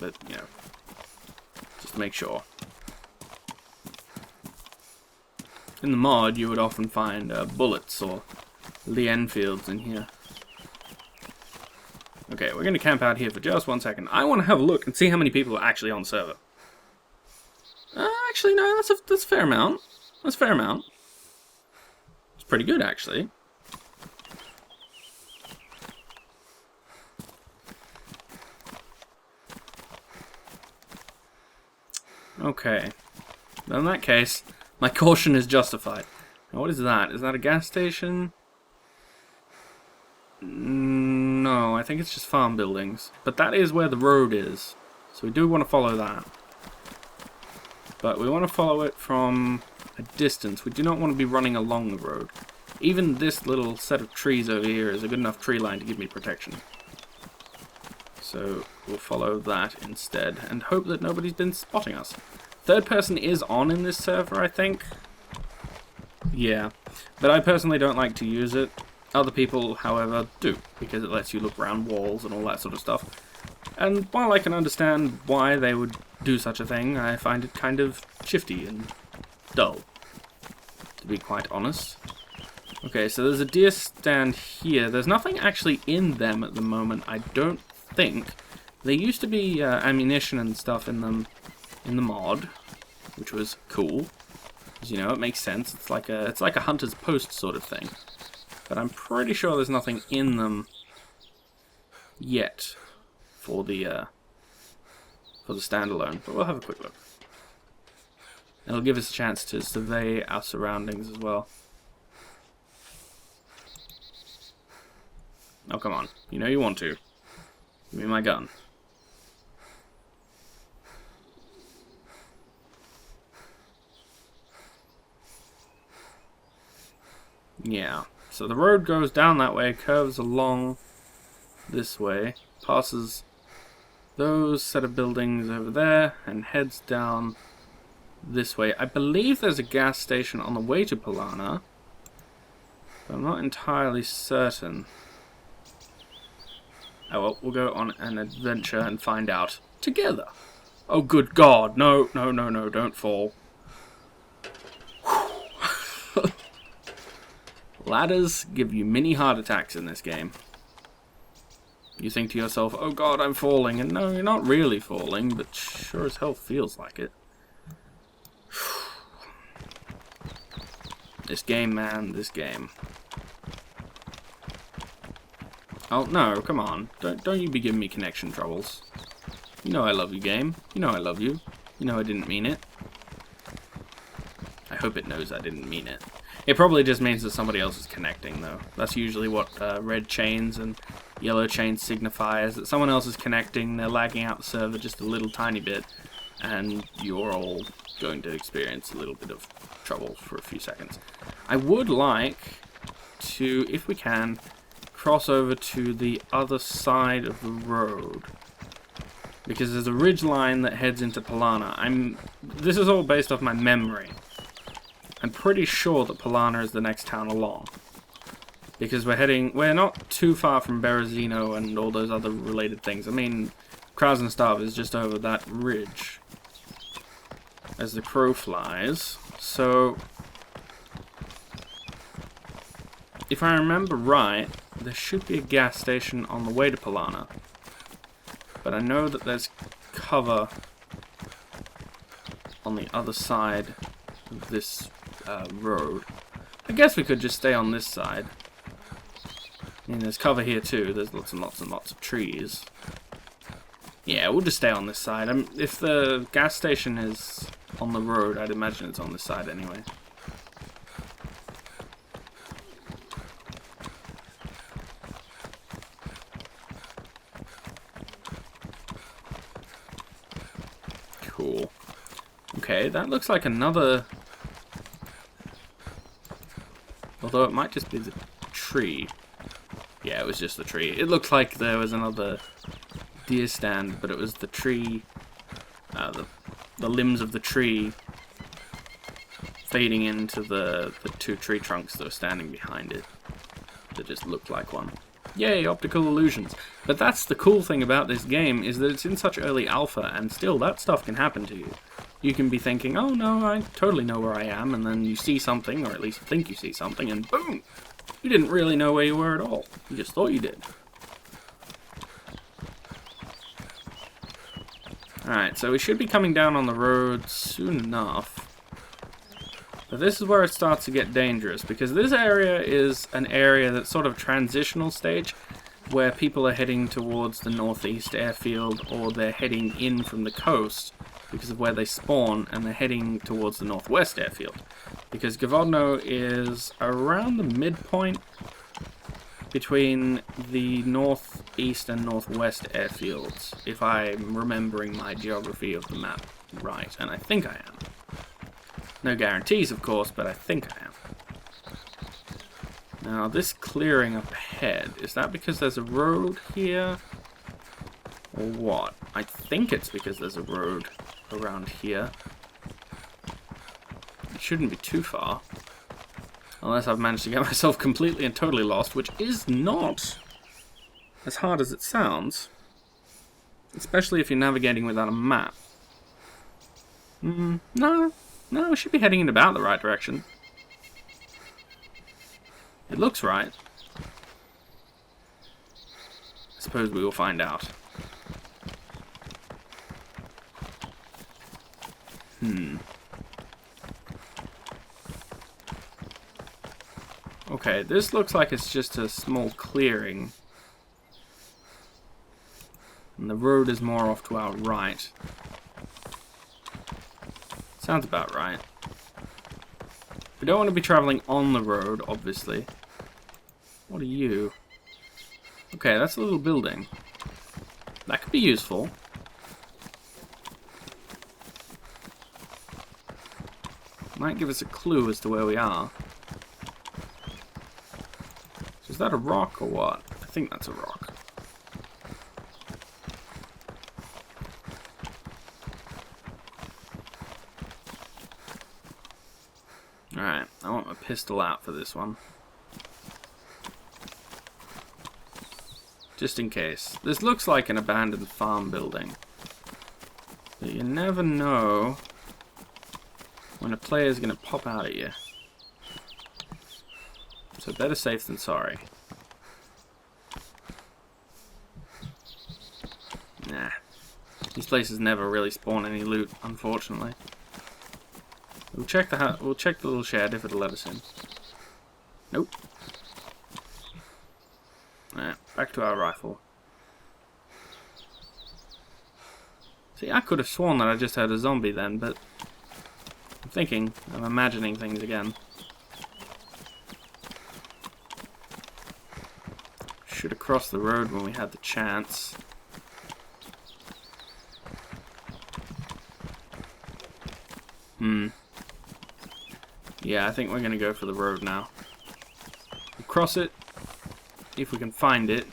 but, you know, just to make sure. In the mod, you would often find bullets or Lee Enfields in here. Okay, we're going to camp out here for just 1 second. I want to have a look and see how many people are actually on the server. Actually, no, that's a fair amount. That's a fair amount. It's pretty good, actually. Okay. Well, in that case, my caution is justified. Now, what is that? Is that a gas station? No, I think it's just farm buildings. But that is where the road is. So we do want to follow that. But we want to follow it from a distance. We do not want to be running along the road. Even this little set of trees over here is a good enough tree line to give me protection. So we'll follow that instead and hope that nobody's been spotting us. Third person is on in this server, I think. Yeah, but I personally don't like to use it. Other people, however, do, because it lets you look around walls and all that sort of stuff. And while I can understand why they would do such a thing, I find it kind of shifty and dull, to be quite honest. Okay, so there's a deer stand here. There's nothing actually in them at the moment, I don't think. There used to be ammunition and stuff in them in the mod, which was cool. Because, you know, it makes sense. It's like a hunter's post sort of thing. But I'm pretty sure there's nothing in them yet for the standalone. But we'll have a quick look. It'll give us a chance to survey our surroundings as well. Oh, come on. You know you want to. Give me my gun. Yeah. So the road goes down that way, curves along this way, passes those set of buildings over there, and heads down this way. I believe there's a gas station on the way to Polana, but I'm not entirely certain. Oh well, we'll go on an adventure and find out together. Oh good God, no, no, no, no, don't fall. Ladders give you mini heart attacks in this game. You think to yourself, oh God, I'm falling. And no, you're not really falling, but sure as hell feels like it. This game, man, this game. Oh, no, come on. Don't you be giving me connection troubles. You know I love you, game. You know I love you. You know I didn't mean it. I hope it knows I didn't mean it. It probably just means that somebody else is connecting, though. That's usually what red chains and yellow chains signify, is that someone else is connecting, they're lagging out the server just a little tiny bit, and you're all going to experience a little bit of trouble for a few seconds. I would like to, if we can, cross over to the other side of the road, because there's a ridge line that heads into Polana. This is all based off my memory. I'm pretty sure that Polana is the next town along. Because we're not too far from Berezino and all those other related things. I mean, Krasnostav is just over that ridge as the crow flies. So, if I remember right, there should be a gas station on the way to Polana. But I know that there's cover on the other side of this road. I guess we could just stay on this side. I mean, there's cover here too. There's lots and lots and lots of trees. Yeah, we'll just stay on this side. If the gas station is on the road, I'd imagine it's on this side anyway. Cool. Okay, that looks like another... Although it might just be the tree. Yeah, it was just the tree. It looked like there was another deer stand, but it was the tree, the limbs of the tree fading into the two tree trunks that were standing behind it that just looked like one. Yay, optical illusions. But that's the cool thing about this game, is that it's in such early alpha, and still that stuff can happen to you. You can be thinking, oh no, I totally know where I am, and then you see something, or at least you think you see something, and boom! You didn't really know where you were at all. You just thought you did. Alright, so we should be coming down on the road soon enough. But this is where it starts to get dangerous, because this area is an area that's sort of transitional stage, where people are heading towards the northeast airfield, or they're heading in from the coast because of where they spawn, and they're heading towards the northwest airfield. Because Gvodno is around the midpoint between the northeast and northwest airfields, if I'm remembering my geography of the map right, and I think I am. No guarantees, of course, but I think I am. Now, this clearing up ahead, is that because there's a road here? Or what? I think it's because there's a road around here. It shouldn't be too far. Unless I've managed to get myself completely and totally lost, which is not as hard as it sounds. Especially if you're navigating without a map. No, we should be heading in about the right direction. It looks right. I suppose we will find out. Okay, this looks like it's just a small clearing. And the road is more off to our right. Sounds about right. We don't want to be traveling on the road, obviously. What are you? Okay, that's a little building. That could be useful. Might give us a clue as to where we are. So is that a rock or what? I think that's a rock. Alright, I want my pistol out for this one. Just in case. This looks like an abandoned farm building. But you never know when a player's going to pop out at you. So better safe than sorry. Nah. These places never really spawn any loot, unfortunately. We'll check the little shed if it'll let us in. Nope. Alright, back to our rifle. See, I could have sworn that I just heard a zombie then, but I'm imagining things again. Should have crossed the road when we had the chance. Yeah, I think we're going to go for the road now. We'll cross it, if we can find it,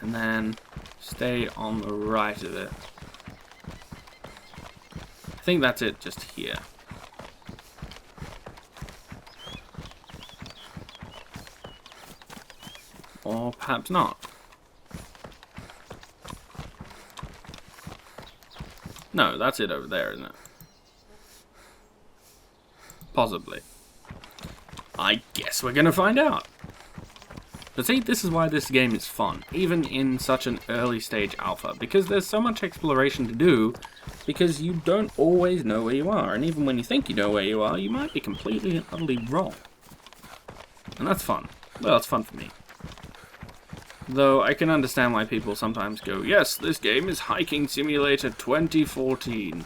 and then stay on the right of it. I think that's it, just here. Or perhaps not. No, that's it over there, isn't it? Possibly. I guess we're gonna find out. But see, this is why this game is fun, even in such an early stage alpha, because there's so much exploration to do, because you don't always know where you are, and even when you think you know where you are, you might be completely and utterly wrong. And that's fun. Well, it's fun for me. Though I can understand why people sometimes go, yes, this game is Hiking Simulator 2014.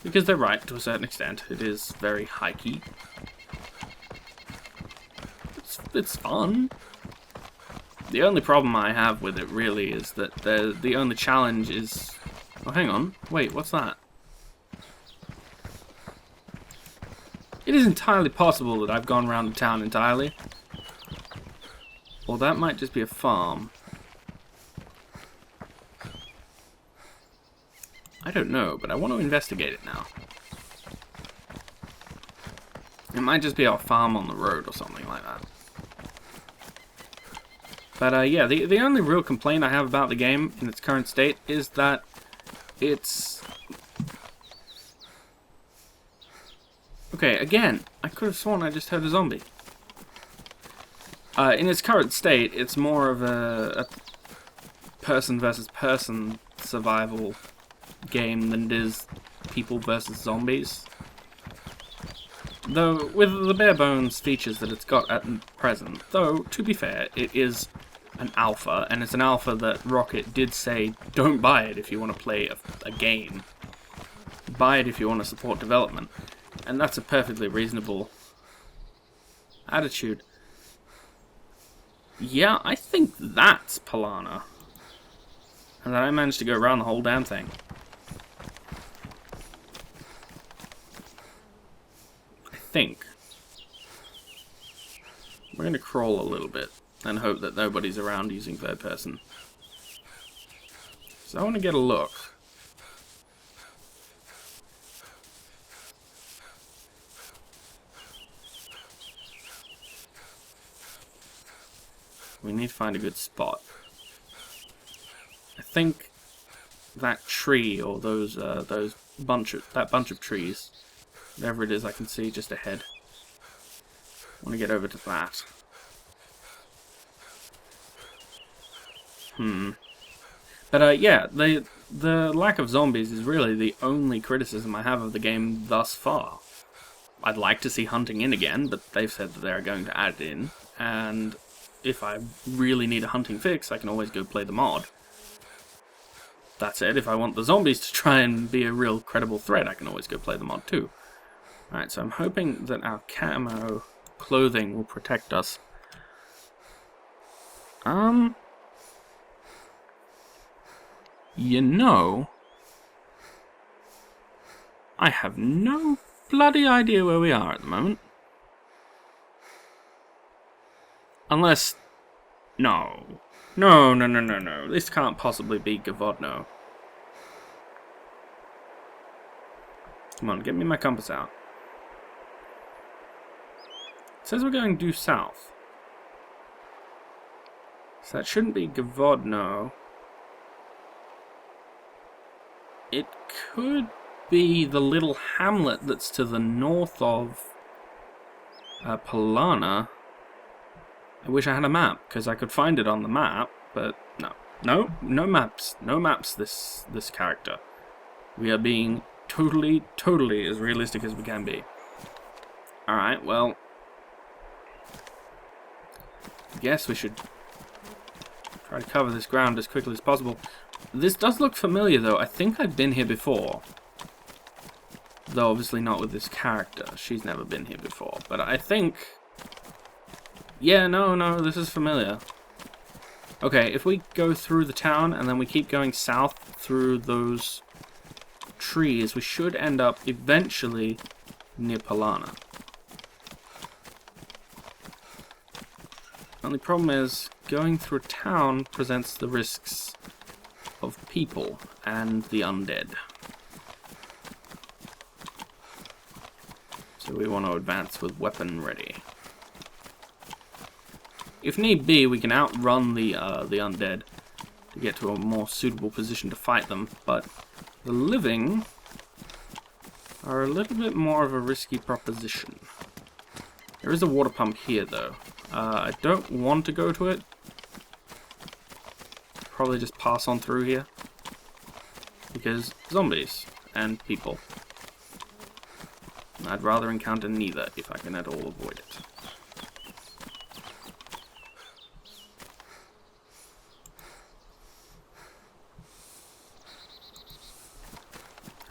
Because they're right, to a certain extent. It is very hikey. It's fun. The only problem I have with it, really, is that the only challenge is... Oh, hang on. Wait, what's that? It is entirely possible that I've gone around the town entirely. Or that might just be a farm. I don't know, but I want to investigate it now. It might just be our farm on the road or something like that. But yeah, the only real complaint I have about the game in its current state is that it's... Okay, again, I could have sworn I just heard a zombie. In its current state, it's more of a person versus person survival game than it is people versus zombies. Though, with the bare bones features that it's got at present, though, to be fair, it is an alpha, and it's an alpha that Rocket did say, don't buy it if you want to play a game. Buy it if you want to support development. And that's a perfectly reasonable attitude. Yeah, I think that's Polana. And then I managed to go around the whole damn thing. I think. We're going to crawl a little bit and hope that nobody's around using third person. So I want to get a look. We need to find a good spot. I think that tree or that bunch of trees, whatever it is I can see just ahead. I want to get over to that. But yeah, the lack of zombies is really the only criticism I have of the game thus far. I'd like to see hunting in again, but they've said that they're going to add it in, and if I really need a hunting fix, I can always go play the mod. That said, if I want the zombies to try and be a real credible threat, I can always go play the mod too. Alright, so I'm hoping that our camo clothing will protect us. You know, I have no bloody idea where we are at the moment. Unless... No. No. This can't possibly be Gavodno. Come on, get me my compass out. It says we're going due south. So that shouldn't be Gavodno. It could be the little hamlet that's to the north of Polana. I wish I had a map, because I could find it on the map, but no. No maps. No maps, this character. We are being totally as realistic as we can be. Alright, well, I guess we should try to cover this ground as quickly as possible. This does look familiar, though. I think I've been here before. Though, obviously not with this character. She's never been here before. But I think... Yeah, no, this is familiar. Okay, if we go through the town and then we keep going south through those trees, we should end up eventually near Polana. Only problem is, going through a town presents the risks of people and the undead. So we want to advance with weapon ready. If need be, we can outrun the undead to get to a more suitable position to fight them, but the living are a little bit more of a risky proposition. There is a water pump here, though. I don't want to go to it. Probably just pass on through here. Because zombies and people. I'd rather encounter neither if I can at all avoid it.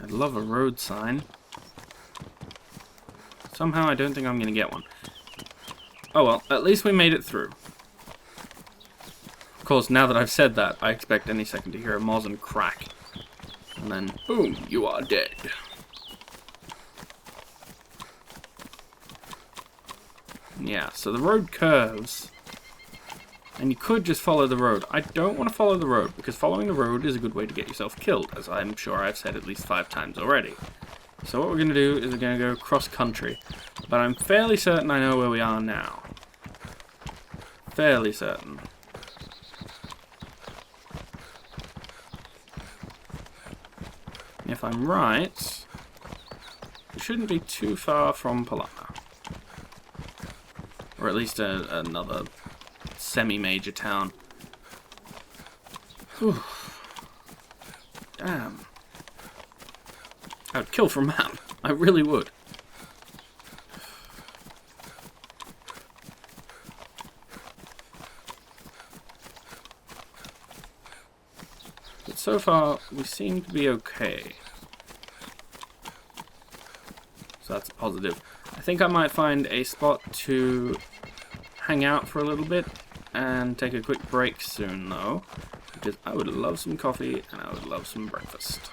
I'd love a road sign. Somehow I don't think I'm going to get one. Oh well, at least we made it through. Of course, now that I've said that, I expect any second to hear a Mosin crack. And then, boom, you are dead. Yeah, so the road curves. And you could just follow the road. I don't want to follow the road, because following the road is a good way to get yourself killed, as I'm sure I've said at least 5 times already. So what we're going to do is we're going to go cross-country. But I'm fairly certain I know where we are now. Fairly certain. if I'm right, we shouldn't be too far from Polana. Or at least another semi-major town. Whew. Damn. I would kill for a map. I really would. But so far, we seem to be okay. So that's a positive. I think I might find a spot to hang out for a little bit and take a quick break soon, though. Because I would love some coffee and I would love some breakfast.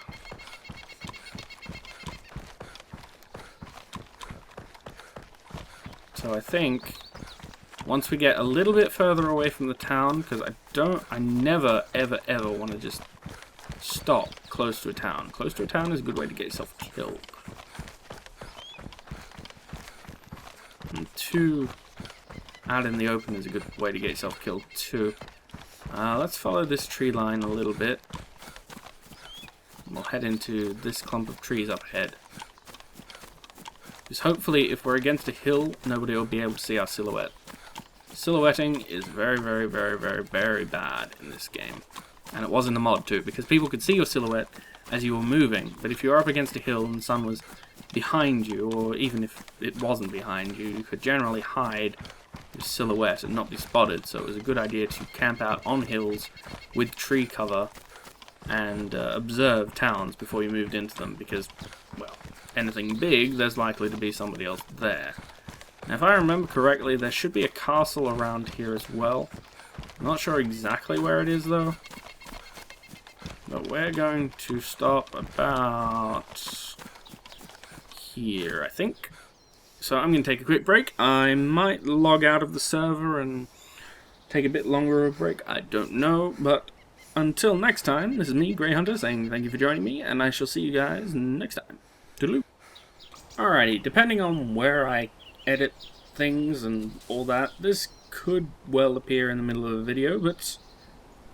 So I think once we get a little bit further away from the town, because I never ever ever want to just stop close to a town. Close to a town is a good way to get yourself killed. And 2, out in the open is a good way to get yourself killed too. Let's follow this tree line a little bit. We'll head into this clump of trees up ahead. Because hopefully if we're against a hill, nobody will be able to see our silhouette. Silhouetting is very, very, very, very, very bad in this game. And it was in the mod too, because people could see your silhouette as you were moving. But if you were up against a hill and the sun was behind you, or even if it wasn't behind you, you could generally hide your silhouette and not be spotted. So it was a good idea to camp out on hills with tree cover and observe towns before you moved into them, because, well, anything big, there's likely to be somebody else there. Now, if I remember correctly, there should be a castle around here as well. I'm not sure exactly where it is, though. But we're going to stop about here, I think. So I'm going to take a quick break. I might log out of the server and take a bit longer of a break. I don't know, but until next time, this is me, Grey Hunter, saying thank you for joining me, and I shall see you guys next time. Toodaloo. Alrighty, depending on where I edit things and all that, this could well appear in the middle of a video, but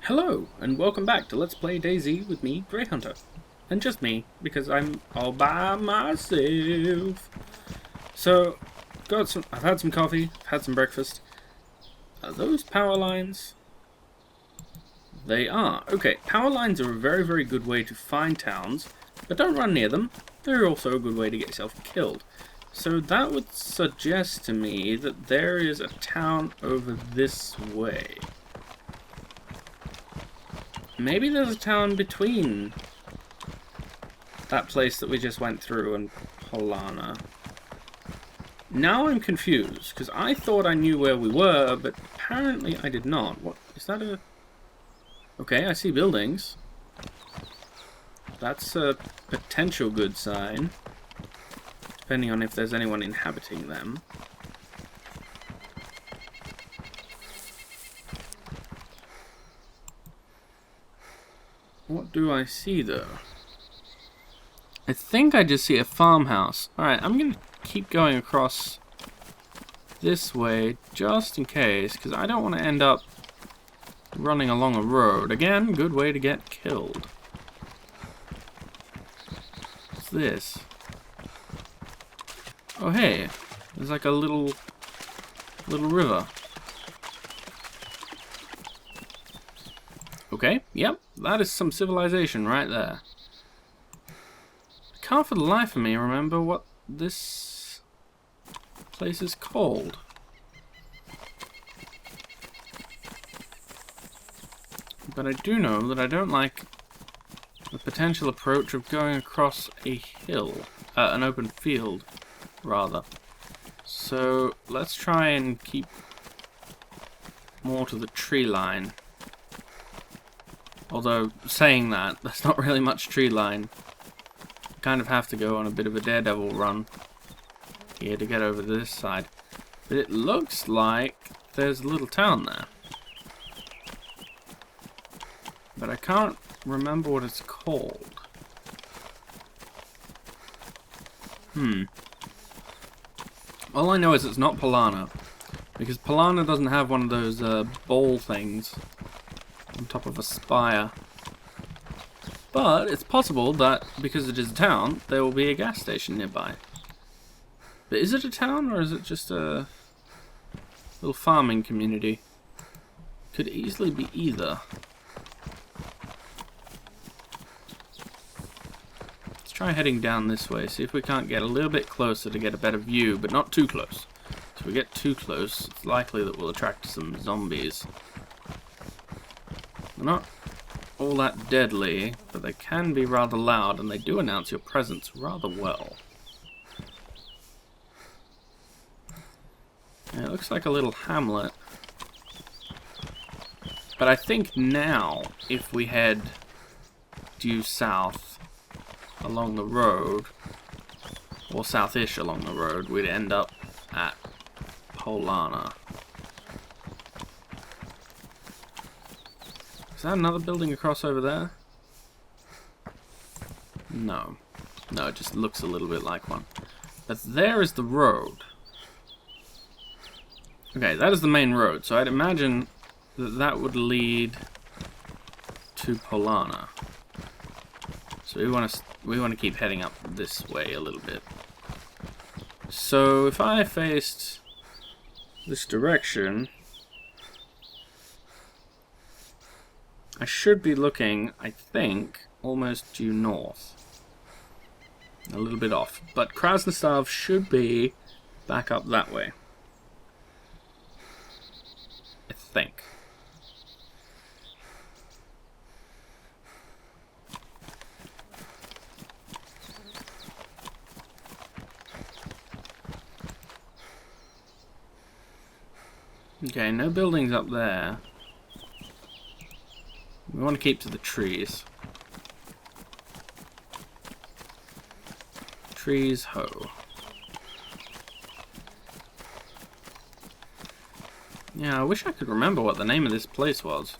hello, and welcome back to Let's Play DayZ with me, Grey Hunter. And just me, because I'm all by myself. So, I've had some coffee, I've had some breakfast. Are those power lines? They are. Okay, power lines are a very, very good way to find towns, but don't run near them. They're also a good way to get yourself killed. So that would suggest to me that there is a town over this way. Maybe there's a town between that place that we just went through and Polana. Now I'm confused, because I thought I knew where we were, but apparently I did not. What is that? Okay, I see buildings. That's a potential good sign, depending on if there's anyone inhabiting them. What do I see, though? I think I just see a farmhouse. Alright, I'm going to keep going across this way, just in case, because I don't want to end up running along a road. Again, good way to get killed. What's this? Oh hey, there's like a little river. Okay, yep, that is some civilization right there. I can't for the life of me remember what this place is called. But I do know that I don't like the potential approach of going across a hill, an open field, rather. So let's try and keep more to the tree line. Although, saying that, there's not really much tree line. You kind of have to go on a bit of a daredevil run here to get over to this side. But it looks like there's a little town there. But I can't remember what it's called. All I know is it's not Polana, because Polana doesn't have one of those bowl things on top of a spire. But it's possible that, because it is a town, there will be a gas station nearby. But is it a town, or is it just a little farming community? Could easily be either. Let's try heading down this way, see if we can't get a little bit closer to get a better view, but not too close. So if we get too close, it's likely that we'll attract some zombies. They're not all that deadly, but they can be rather loud, and they do announce your presence rather well. Yeah, it looks like a little hamlet. But I think now, if we head due south along the road, or south-ish along the road, we'd end up at Polana. Is that another building across over there? No. No, it just looks a little bit like one. But there is the road. Okay, that is the main road, so I'd imagine that that would lead to Polana. So we want to keep heading up this way a little bit. So if I faced this direction, I should be looking, I think, almost due north. A little bit off, but Krasnostav should be back up that way. I think. Okay, no buildings up there. We want to keep to the trees. Trees, ho. Yeah, I wish I could remember what the name of this place was.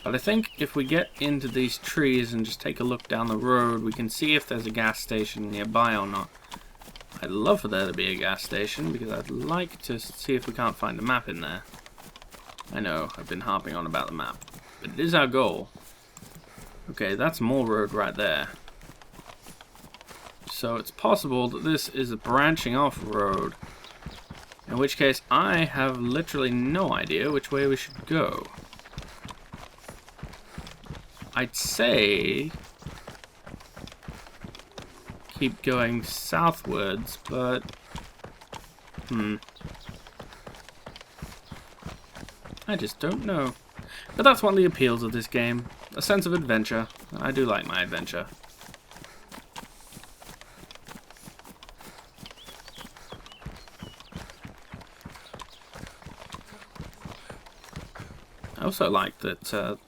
But I think if we get into these trees and just take a look down the road, we can see if there's a gas station nearby or not. I'd love for there to be a gas station, because I'd like to see if we can't find a map in there. I know, I've been harping on about the map, but it is our goal. Okay, that's more road right there. So it's possible that this is a branching off road, in which case I have literally no idea which way we should go. I'd say keep going southwards, but I just don't know. But that's one of the appeals of this game, a sense of adventure. I do like my adventure. I also like that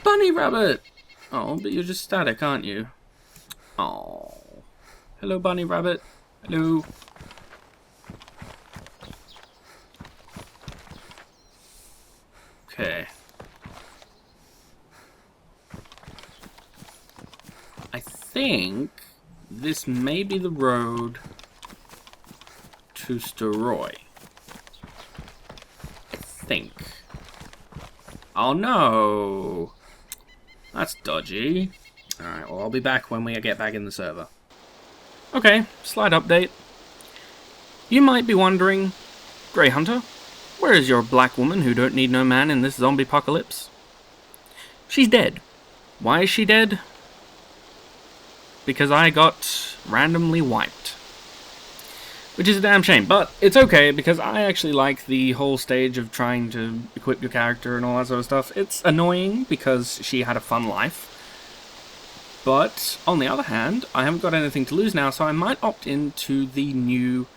Bunny rabbit! Oh, but you're just static, aren't you? Oh. Hello, bunny rabbit. Hello. Okay. I think this may be the road to Steroy. I think. Oh no! That's dodgy. Alright, well I'll be back when we get back in the server. Okay, slight update. You might be wondering, Grey Hunter, where is your black woman who don't need no man in this zombie apocalypse? She's dead. Why is she dead? Because I got randomly wiped. Which is a damn shame, but it's okay because I actually like the whole stage of trying to equip your character and all that sort of stuff. It's annoying because she had a fun life. But, on the other hand, I haven't got anything to lose now, so I might opt into the new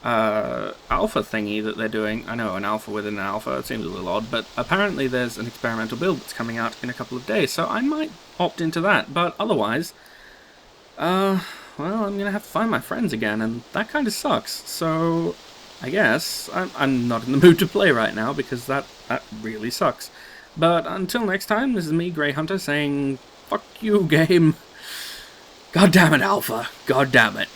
alpha thingy that they're doing. I know, an alpha within an alpha, it seems a little odd, but apparently there's an experimental build that's coming out in a couple of days, so I might opt into that. But otherwise, well, I'm going to have to find my friends again, and that kind of sucks. So, I guess, I'm not in the mood to play right now, because that really sucks. But until next time, this is me, Grey Hunter, saying, fuck you, game. God damn it, Alpha. God damn it.